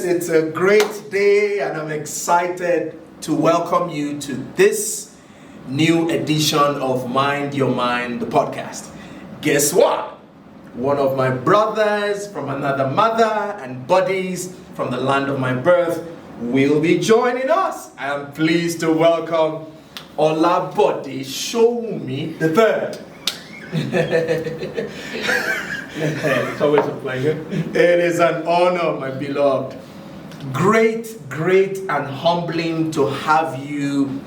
It's a great day and I'm excited to welcome you to this new edition of Mind Your Mind, the podcast. Guess what? One of my brothers from another mother and buddies from the land of my birth will be joining us. I am pleased to welcome Olabode Showumi the Third. It's always a pleasure. It is an honor, my beloved. Great and humbling to have you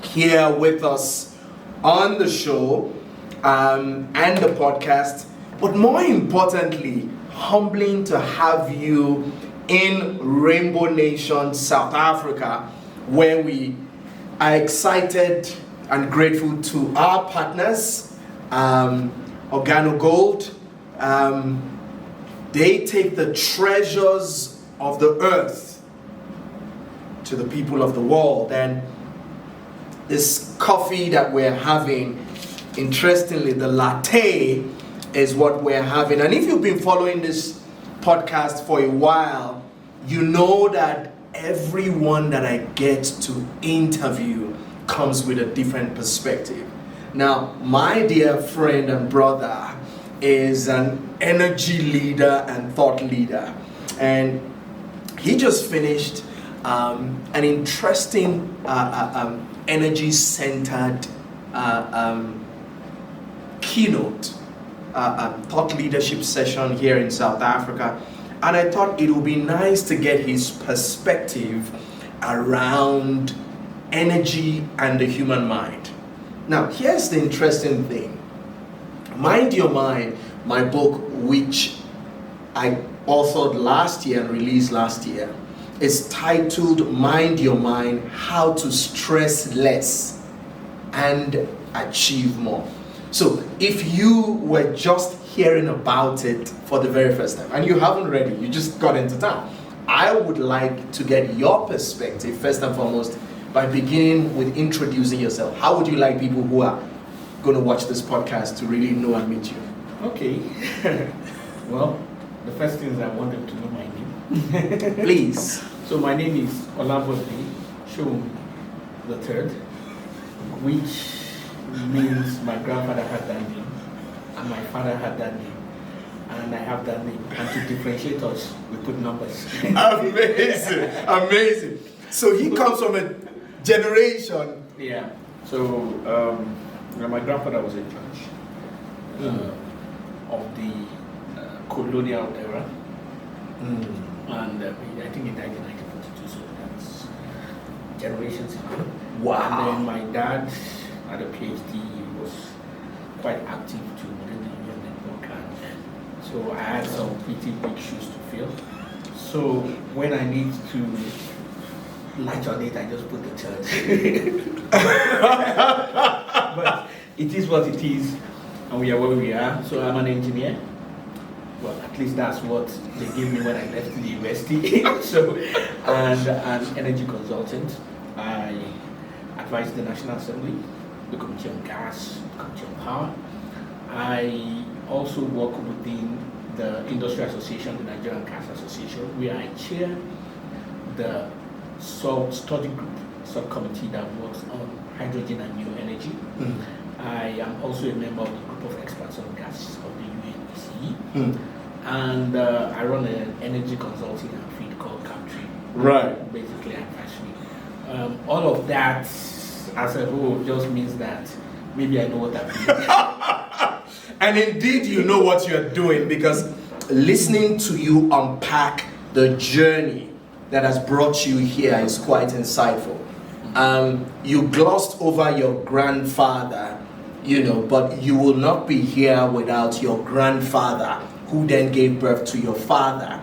here with us on the show and the podcast, but more importantly, humbling to have you in Rainbow Nation, South Africa, where we are excited and grateful to our partners, Organo Gold. They take the treasures of the earth to the people of the world, and this coffee that we're having, interestingly, the latte is what we're having. And if you've been following this podcast for a while, you know that everyone that I get to interview comes with a different perspective. Now, my dear friend and brother is an energy leader and thought leader, and he just finished an interesting energy-centered keynote thought leadership session here in South Africa, and I thought it would be nice to get his perspective around energy and the human mind. Now, here's the interesting thing. Mind Your Mind, my book, which I authored last year and released last year, is titled Mind Your Mind, How to Stress Less and Achieve More. So if you were just hearing about it for the very first time and you haven't read it, you just got into town, I would like to get your perspective first and foremost by beginning with introducing yourself. How would you like people who are going to watch this podcast to really know and meet you? Okay. Well, the first thing is I want them to know my name. Please. So my name is Olabode Showumi the Third, which means my grandfather had that name and my father had that name and I have that name. And to differentiate us, we put numbers. Amazing. So he comes from a generation. Yeah. So my grandfather was a judge of the colonial era, and I think he died in 1942, so that's generations ago. Wow. And then my dad had a PhD, he was quite active to within the union network, and so I had some pretty big shoes to fill. So when I need to light on it, I just put the third. But it is what it is, and we are where we are. So I'm an engineer. Well, at least that's what they gave me when I left the university. So, and an energy consultant. I advise the National Assembly, the Committee on Gas, the Committee on Power. I also work within the Industry Association, the Nigerian Gas Association, where I chair the study group subcommittee that works on hydrogen and new energy. I am also a member of the group of experts on gas of the UNECE, and I run an energy consulting outfit called Captree. Right. Basically, advisory. All of that as a whole just means that maybe I know what I'm doing. And indeed, you know what you're doing, because listening to you unpack the journey that has brought you here is quite insightful. You glossed over your grandfather, but you will not be here without your grandfather, who then gave birth to your father.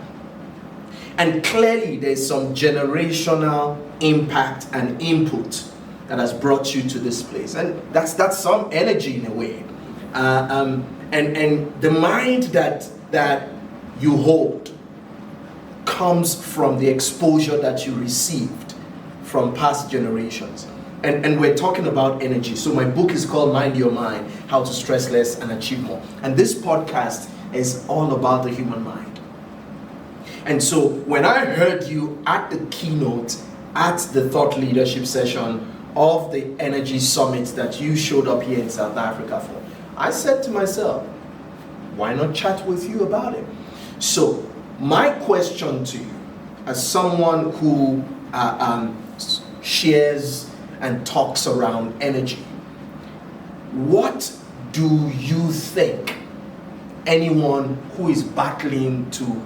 And clearly there's some generational impact and input that has brought you to this place. And that's some energy in a way. And the mind that you hold comes from the exposure that you received from past generations. And we're talking about energy. So my book is called Mind Your Mind, How to Stress Less and Achieve More. And this podcast is all about the human mind. And so when I heard you at the keynote, at the thought leadership session of the Energy Summit that you showed up here in South Africa for, I said to myself, why not chat with you about it? So my question to you, as someone who shares and talks around energy, what do you think anyone who is battling to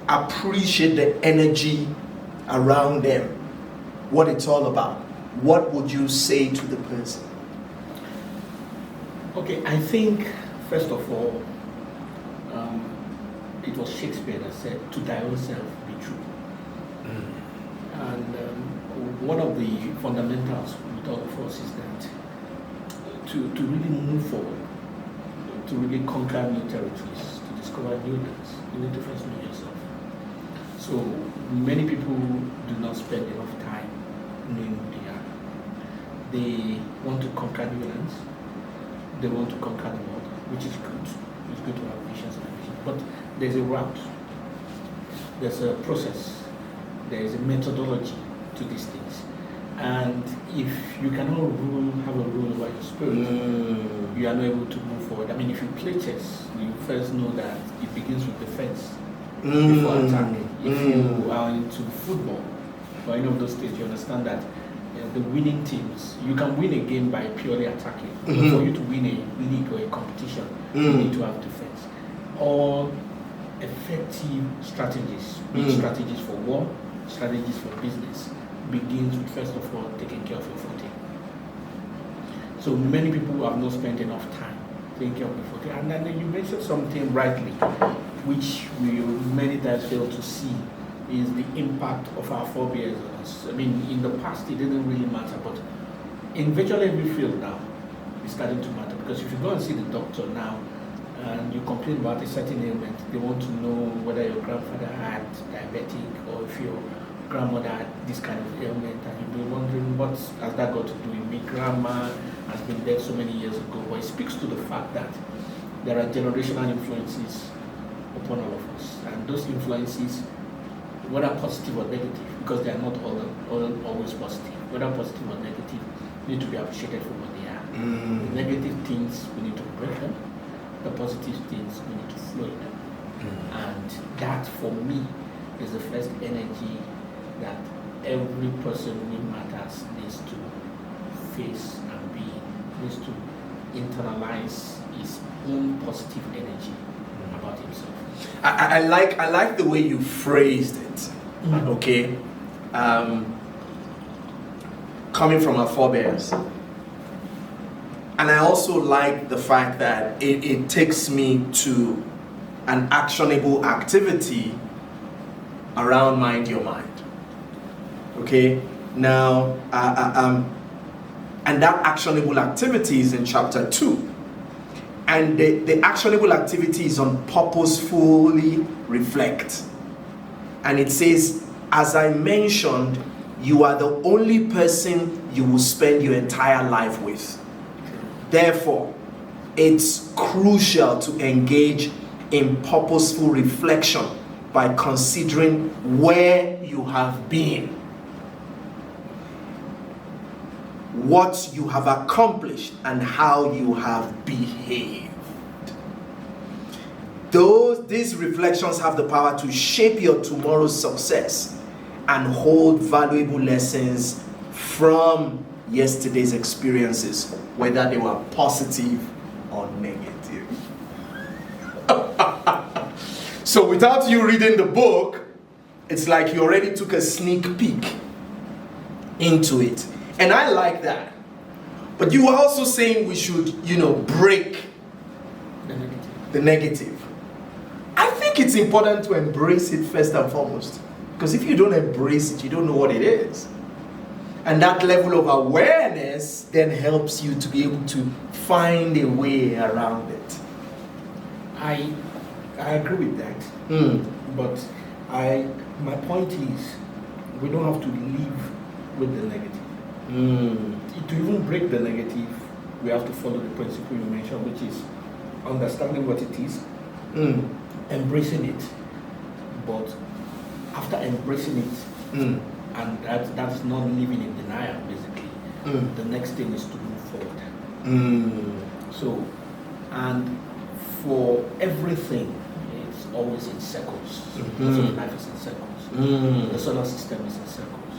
appreciate the energy around them, what it's all about, what would you say to the person? Okay, I think first of all, it was Shakespeare that said, "To thy own self be true." And one of the fundamentals with all of us is that to really move forward, to really conquer new territories, to discover new lands, you need to first know yourself. So many people do not spend enough time knowing who they are. They want to conquer new lands, they want to conquer the world, which is good. It's good to have visions and ambitions. But there's a route, there's a process, there is a methodology to these things. And if you cannot have a rule over your spirit, you are not able to move forward. I mean, if you play chess, you first know that it begins with defense before attacking. If you are into football or any of those states, you understand that the winning teams, you can win a game by purely attacking. But for you to win a league or a competition, you need to have defense. All effective strategies, be it strategies for war, strategies for business, begins with, first of all, taking care of your footing. So many people have not spent enough time taking care of the footing. And then you mentioned something rightly, which we many times fail to see, is the impact of our forebears on us. I mean, in the past, it didn't really matter, but in virtually every field now, it's starting to matter. Because if you go and see the doctor now, and you complain about a certain ailment, they want to know whether your grandfather had diabetic or if your grandmother had this kind of ailment, and you'll be wondering what has that got to do with me? Grandma has been dead so many years ago. But it speaks to the fact that there are generational influences upon all of us, and those influences, whether positive or negative, because they are not always positive, whether positive or negative, need to be appreciated for what they are. The negative things, we need to break them. The positive things, we need to flow in them. And that, for me, is the first energy that every person who matters needs to face and be, needs to internalize his own positive energy about himself. I like the way you phrased it. Okay, coming from our forebears. And I also like the fact that it takes me to an actionable activity around mind your mind. Okay, now, and that actionable activity is in chapter 2. And the actionable activity is on purposefully reflect. And it says, as I mentioned, you are the only person you will spend your entire life with. Therefore, it's crucial to engage in purposeful reflection by considering where you have been, what you have accomplished, and how you have behaved. These reflections have the power to shape your tomorrow's success and hold valuable lessons from yesterday's experiences, whether they were positive or negative. So without you reading the book, it's like you already took a sneak peek into it. And I like that. But you were also saying we should, break the negative. I think it's important to embrace it first and foremost. Because if you don't embrace it, you don't know what it is. And that level of awareness then helps you to be able to find a way around it. I agree with that. But my point is, we don't have to live with the negative. To even break the negative, we have to follow the principle you mentioned, which is understanding what it is, embracing it, But after embracing it, and that's not living in denial, basically, the next thing is to move forward. So, and for everything, it's always in circles. So life is in circles. The solar system is in circles.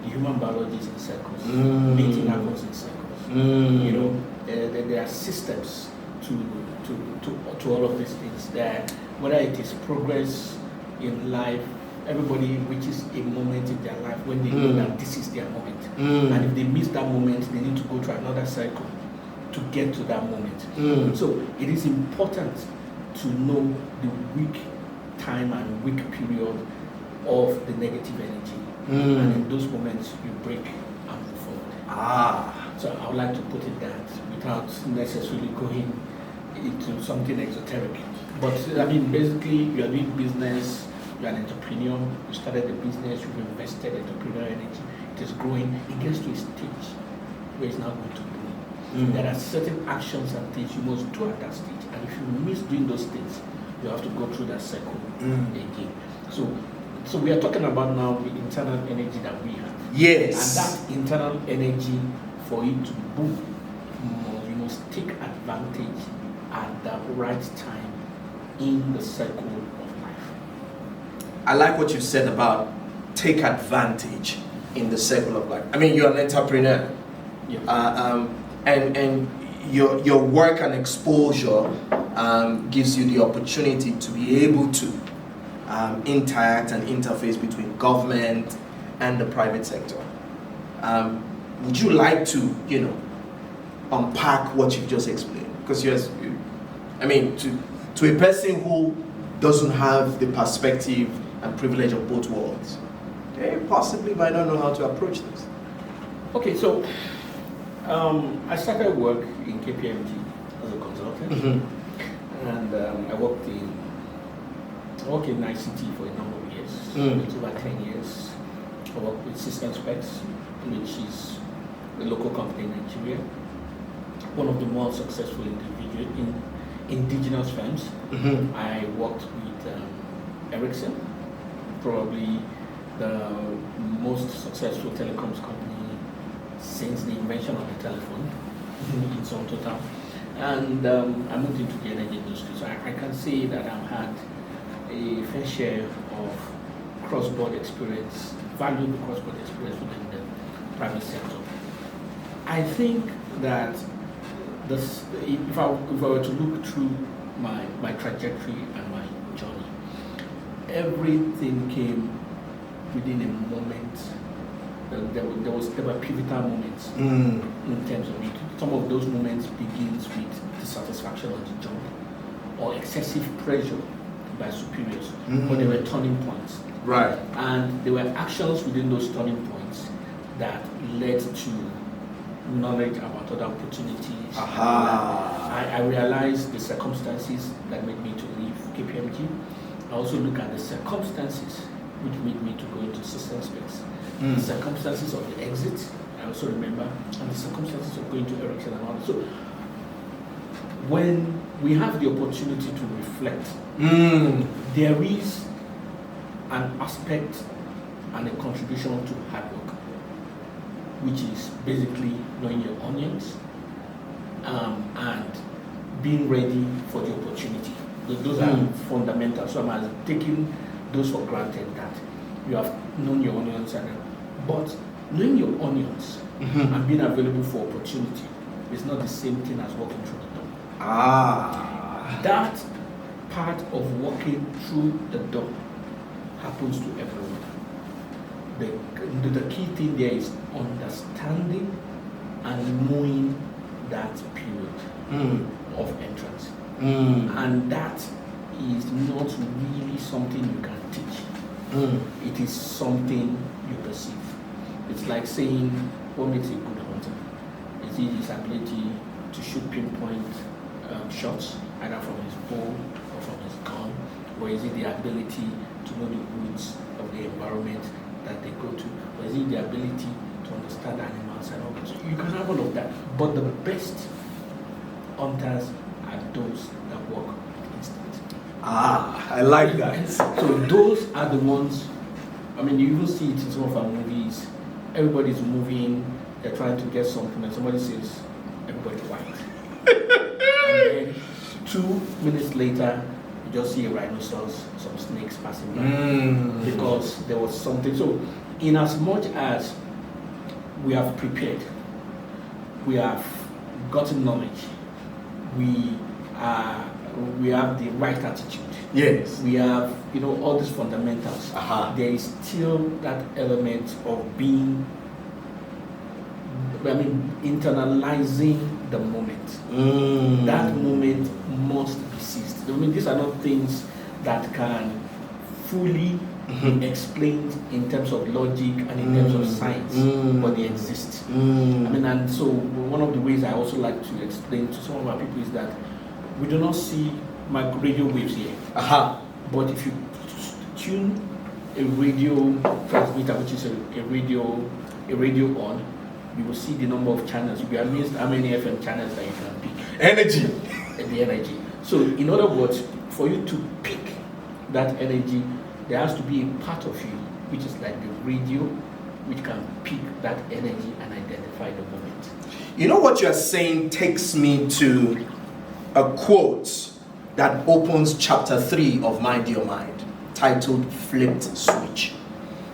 The human biology is in circles. Mating happens in circles. You know, there are systems to all of these things. There, whether it is progress in life, everybody reaches a moment in their life when they know that this is their moment. And if they miss that moment, they need to go through another cycle to get to that moment. So it is important to know the weak time and weak period of the negative energy. And in those moments, you break and move forward. So I would like to put it that without necessarily going into something exoteric. But I mean, basically, you are doing business, you are an entrepreneur, you started a business, you've invested entrepreneurial energy, it is growing, it gets to a stage where it's now going to bloom. There are certain actions and things you must do at that stage, and if you miss doing those things, you have to go through that cycle again. So we are talking about now the internal energy that we have. Yes. And that internal energy, for it to boom, you must take advantage at the right time in the cycle of life. I like what you said about take advantage in the circle of life. I mean, you're an entrepreneur. Yeah. And your work and exposure gives you the opportunity to be able to interact and interface between government and the private sector. Would you like to, unpack what you've just explained? Because to a person who doesn't have the perspective and privilege of both worlds, they possibly might not know how to approach this. Okay, so I started work in KPMG as a consultant, and I worked in ICT for a number of years. It's over 10 years. I worked with System Specs, which is a local company in Nigeria, one of the more successful indigenous firms. I worked with Ericsson, probably the most successful telecoms company since the invention of the telephone in some total. And I moved into the energy industry, so I can say that I've had a fair share of cross-border experience, valuable cross-border experience within the private sector. I think that if I were to look through my trajectory and my journey, everything came within a moment. There were pivotal moments in terms of it. Some of those moments begins with dissatisfaction on the job or excessive pressure by superiors, but they were turning points. Right. And there were actions within those turning points that led to knowledge about other opportunities. I realized the circumstances that made me to leave KPMG. I also look at the circumstances which made me to go into System Specs. The circumstances of the exit, I also remember, and the circumstances of going to Ericsson and all that. So when we have the opportunity to reflect, there is an aspect and a contribution to hard work, which is basically knowing your onions and being ready for the opportunity. Those are fundamental. So I'm taking those for granted that you have known your onions, but knowing your onions and being available for opportunity is not the same thing as walking through the door. That part of walking through the door happens to everyone. The key thing there is understanding and knowing that period of entrance. And that is not really something you can teach. It is something you perceive. It's like saying, what makes a good hunter? Is it his ability to shoot pinpoint shots, either from his bow or from his gun, or is it the ability to know the roots of the environment that they go to, or is it the ability to understand animals and all that? So you can have all of that, but the best hunters are those that work with instinct. I like that. So those are the ones, I mean, you even see it in some of our movies. Everybody's moving, they're trying to get something, and somebody says, everybody quiet. And then 2 minutes later, you just see a rhinoceros, some snakes passing by. Because there was something. So, in as much as we have prepared, we have gotten knowledge, we have the right attitude. Yes. We have, all these fundamentals. There is still that element of being, internalizing the moment. That moment must be seized. These are not things that can fully be explained in terms of logic and in terms of science, but they exist. And so one of the ways I also like to explain to some of our people is that we do not see radio waves here. But if you tune a radio transmitter, which is a radio on, you will see the number of channels. You'll be amazed how many FM channels that you can pick. Energy. The energy. So in other words, for you to pick that energy, there has to be a part of you, which is like the radio, which can pick that energy and identify the moment. You know what you're saying takes me to a quote that opens chapter 3 of Mind Your Mind, titled Flipped Switch.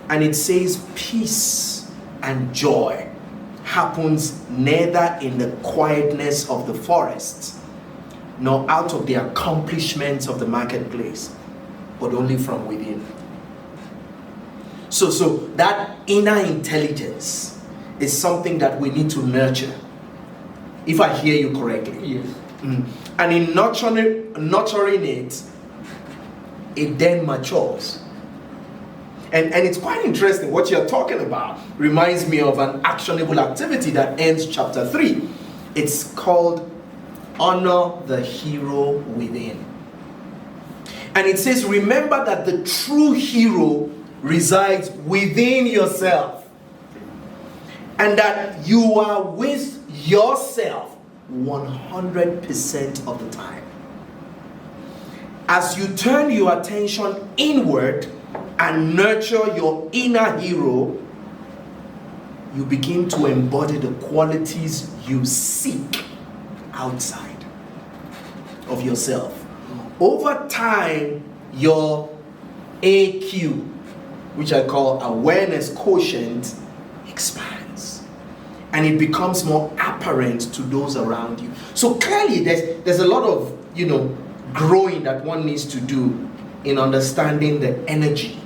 And it says, peace and joy happens neither in the quietness of the forest, nor out of the accomplishments of the marketplace, but only from within. So that inner intelligence is something that we need to nurture, if I hear you correctly. Yes. And in nurturing it, it then matures. And it's quite interesting. What you're talking about reminds me of an actionable activity that ends chapter 3. It's called Honor the Hero Within. And it says, remember that the true hero resides within yourself, and that you are with yourself 100% of the time. As you turn your attention inward and nurture your inner hero, you begin to embody the qualities you seek outside of yourself. Over time, your AQ, which I call awareness quotient, expands. And it becomes more apparent to those around you. So clearly, there's a lot of, growing that one needs to do in understanding the energy.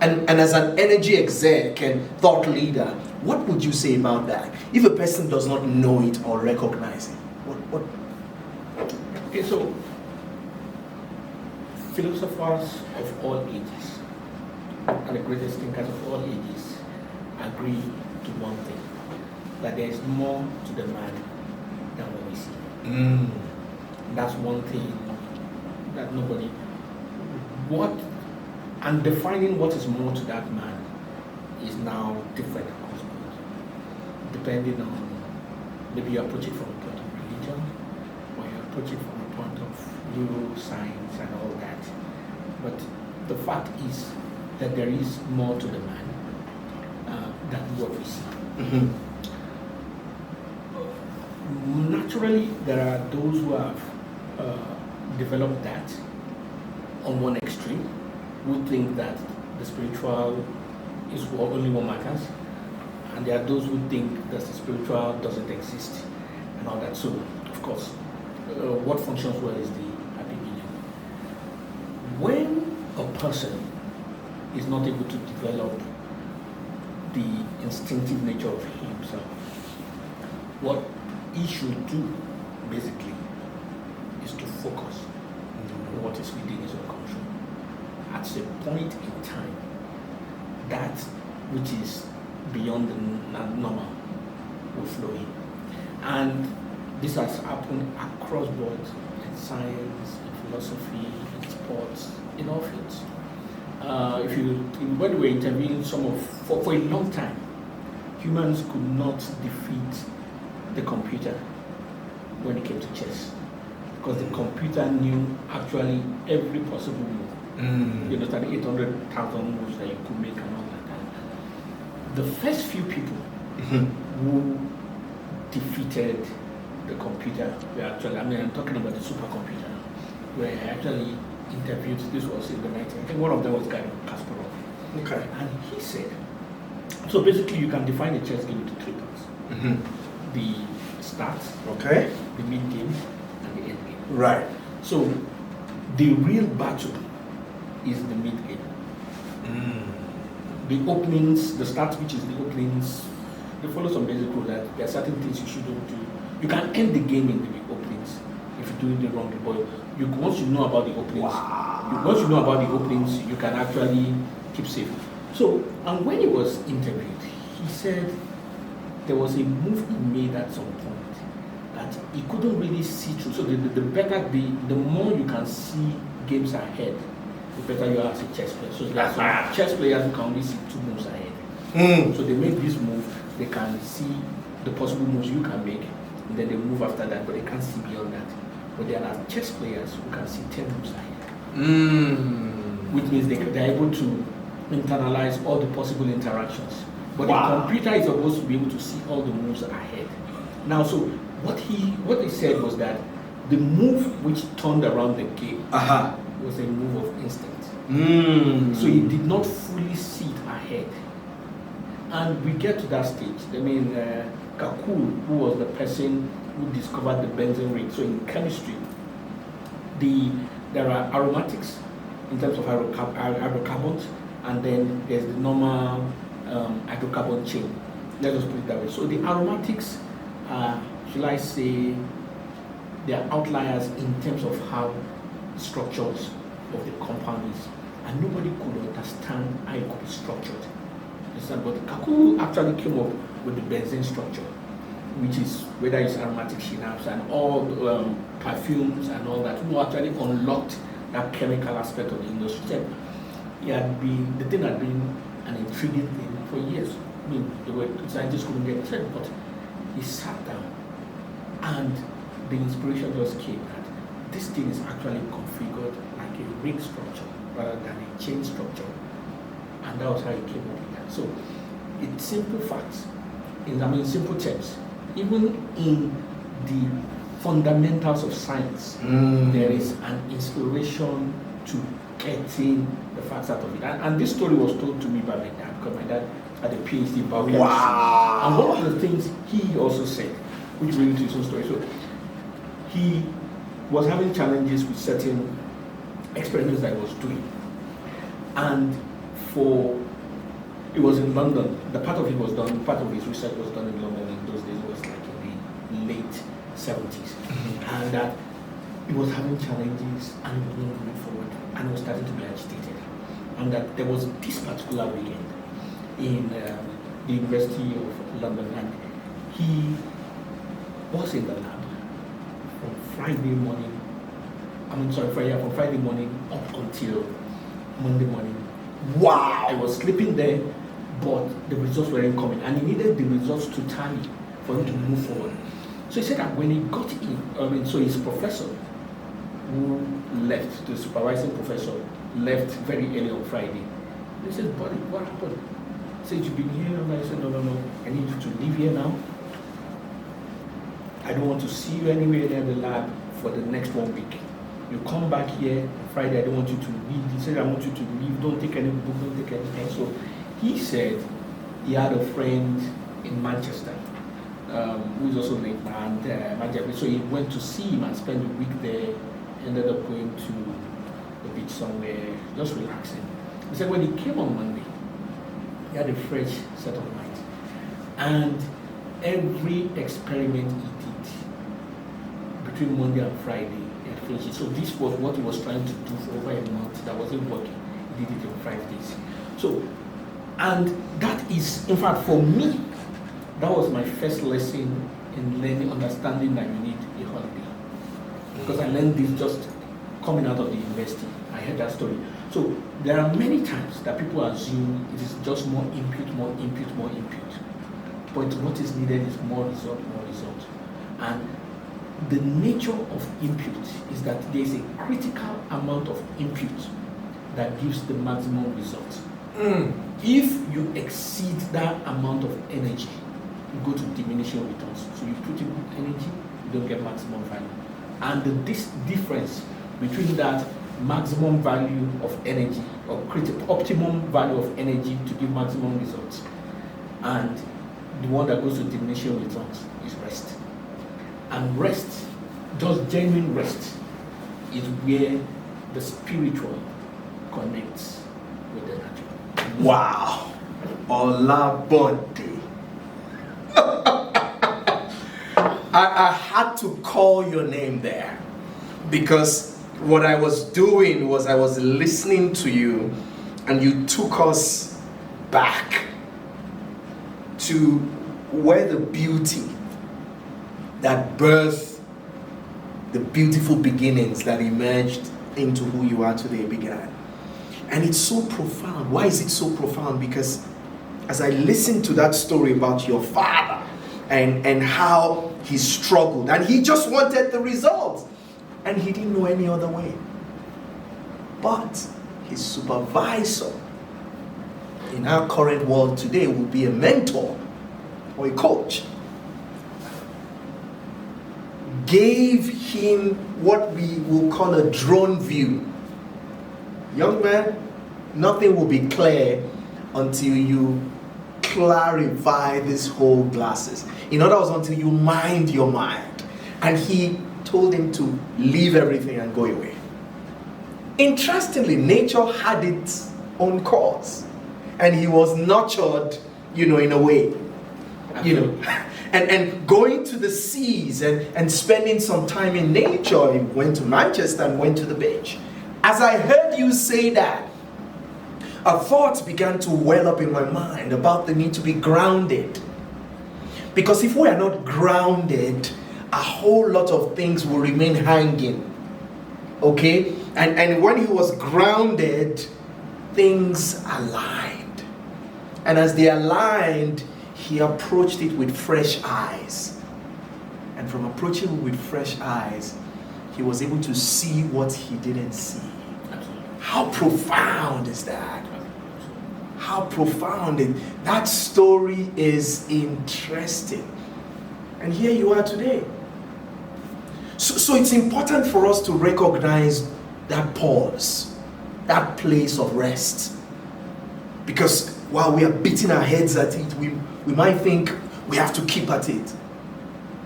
And as an energy exec and thought leader, what would you say about that? If a person does not know it or recognize it, what? Okay, so philosophers of all ages and the greatest thinkers of all ages agree to one thing, that there is more to the man than what we see. That's one thing that nobody... And defining what is more to that man is now different across the board, depending on, maybe you approach it from a point of religion, or you approach it from a point of neuroscience and all that. But the fact is that there is more to the man than what we see. Naturally, there are those who have developed that on one extreme, who think that the spiritual is only what matters, and there are those who think that the spiritual doesn't exist and all that. So, of course, what functions well is the happy medium. When a person is not able to develop the instinctive nature of himself, what he should do, basically, is to focus on what is within his own control. At a point in time, that which is beyond the normal will flow in. And this has happened across boards, in science, in philosophy, in sports, in all fields. When we were interviewing for a long time, humans could not defeat the computer when it came to chess. The because the computer knew actually every possible move. You understand, 800,000 moves that you could make and all that. The first few people who defeated the computer were actually, I'm talking about the supercomputer, where I actually interviewed, this was in the 90s, I think one of them was Gary Kasparov. Okay. And he said, so basically you can define a chess game into three parts. The start, Okay. the mid game, and the end game. Right. So the real battle is the mid game. The openings, the start, which is the openings, they follow some basic rules that there are certain things you shouldn't do. You can end the game in the openings if you do it the wrong way. But once you know about the openings, once you know about the openings, you can actually keep safe. So, and when he was interviewed, he said there was a move he made at some point that he couldn't really see through. So the more you can see games ahead, the better you are as a chess player. So there are some chess players who can only see 2 moves ahead. So they make this move, they can see the possible moves you can make, and then they move after that, but they can't see beyond that. But there are chess players who can see 10 moves ahead. Which means they're able to internalize all the possible interactions. But the computer is supposed to be able to see all the moves ahead. Now, so what he said was that the move which turned around the game was a move of instinct. So he did not fully see it ahead. And we get to that stage. I mean, Kakul, who was the person who discovered the benzene ring. So in chemistry, there are aromatics in terms of hydrocarbons, and then there's the normal hydrocarbon chain. Let us put it that way. So the aromatics are, shall I say, they are outliers in terms of how structures of the compound is, and nobody could understand how it could be structured. Understand? But Kakul actually came up with the benzene structure, which is whether it's aromatic synapse and all perfumes and all that, who actually unlocked that chemical aspect of the industry. The thing had been an intriguing thing for years. I mean, scientists couldn't get it, but he sat down and the inspiration just came that this thing is actually configured like a ring structure rather than a chain structure. And that was how he came up with that. So, it's simple facts, in simple terms. Even in the fundamentals of science, there is an inspiration to getting the facts out of it. And this story was told to me by my dad, because my dad had a PhD in biochemistry. And one of the things he also said, which related to his own story, so he was having challenges with certain experiments that he was doing. And it was in London. The part of it was done, part of his research was done in London in those days. It was like in the late 70s. And that he was having challenges and he was not moving forward and he was starting to be agitated. And that there was this particular weekend in the University of London, and he was in the lab from Friday morning up until Monday morning. Wow! I was sleeping there, but the results weren't coming, and he needed the results to tally for him to move forward. So he said that when he got in, so his professor who left, the supervising professor, left very early on Friday. He said, "Buddy, what happened?" He said, "You've been here?" And I said, No, I need you to leave here now. I don't want to see you anywhere near the lab for the next 1 week. You come back here on Friday, I don't want you to leave. He said, I want you to leave, don't take any book, don't take anything. So he said he had a friend in Manchester, who is also named Manchester. So he went to see him and spent a week there, ended up going to the beach somewhere, just relaxing. He said when he came on Monday, he had a fresh set of mind. And every experiment he did between Monday and Friday, he had finished it. So this was what he was trying to do for over a month that wasn't working. He did it in 5 days. So, and that is, in fact, for me, that was my first lesson in learning, understanding that you need a holiday. Because I learned this just coming out of the university. I heard that story. So there are many times that people assume it is just more input. But what is needed is more result. And the nature of input is that there is a critical amount of input that gives the maximum result. If you exceed that amount of energy, you go to diminishing returns. So you put in energy, you don't get maximum value. And this difference between that maximum value of energy or optimum value of energy to give maximum results and the one that goes to diminishing returns is rest. And rest, just genuine rest, is where the spiritual connects with the natural. Wow. Olabode. I had to call your name there because what I was doing was I was listening to you and you took us back to where the beauty that birthed the beautiful beginnings that emerged into who you are today began. And it's so profound. Why is it so profound? Because as I listened to that story about your father and how he struggled and he just wanted the result and he didn't know any other way. But his supervisor in our current world today will be a mentor or a coach. Gave him what we will call a drone view. Young man, nothing will be clear until you clarify this whole glasses. In other words, until you mind your mind. And he told him to leave everything and go away. Interestingly, nature had its own course. And he was nurtured, in a way. And going to the seas and spending some time in nature. He went to Manchester and went to the beach. As I heard you say that, a thought began to well up in my mind about the need to be grounded. Because if we are not grounded, a whole lot of things will remain hanging. Okay? And when he was grounded, things aligned. And as they aligned, he approached it with fresh eyes. And from approaching it with fresh eyes, he was able to see what he didn't see. How profound is that? How profound that story is interesting. And here you are today. So it's important for us to recognize that pause, that place of rest. Because while we are beating our heads at it, we might think we have to keep at it.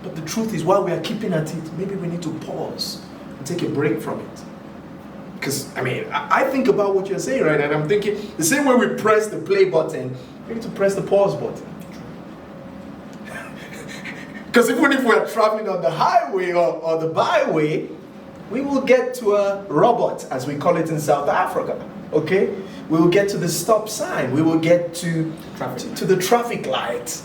But the truth is, while we are keeping at it, maybe we need to pause and take a break from it. Because, I think about what you're saying, right? And I'm thinking, the same way we press the play button, we need to press the pause button. Because even if we're traveling on the highway or the byway, we will get to a robot, as we call it in South Africa, okay? We will get to the stop sign. We will get to the traffic light.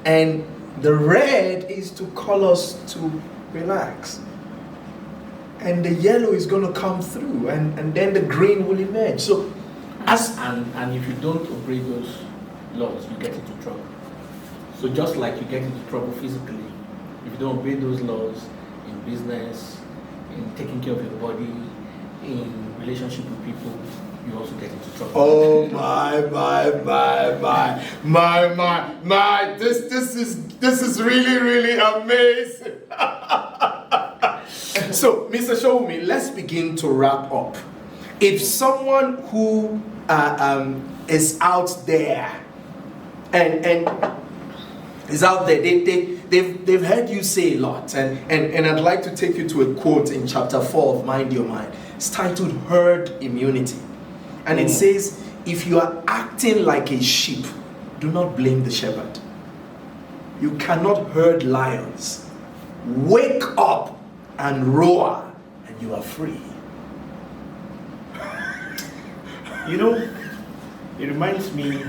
And the red is to call us to relax. And the yellow is going to come through, and then the green will emerge. So, and if you don't obey those laws, you get into trouble. So just like you get into trouble physically, if you don't obey those laws in business, in taking care of your body, in relationship with people, you also get into trouble. Oh my! This is really, really amazing. So, Mr. Showumi, let's begin to wrap up. If someone who is out there and is out there, they've heard you say a lot, and I'd like to take you to a quote in chapter 4 of Mind Your Mind. It's titled Herd Immunity. And it says, if you are acting like a sheep, do not blame the shepherd. You cannot herd lions. Wake up and roar, and you are free. It reminds me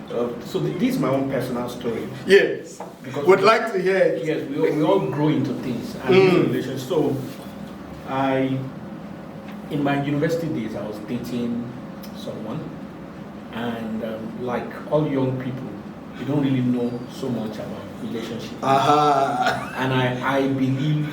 of, so this is my own personal story. Yes, because would like to hear it. Yes, we all grow into things and relations. So in my university days, I was dating someone, and like all young people, you don't really know so much about relationship. Aha. And I believe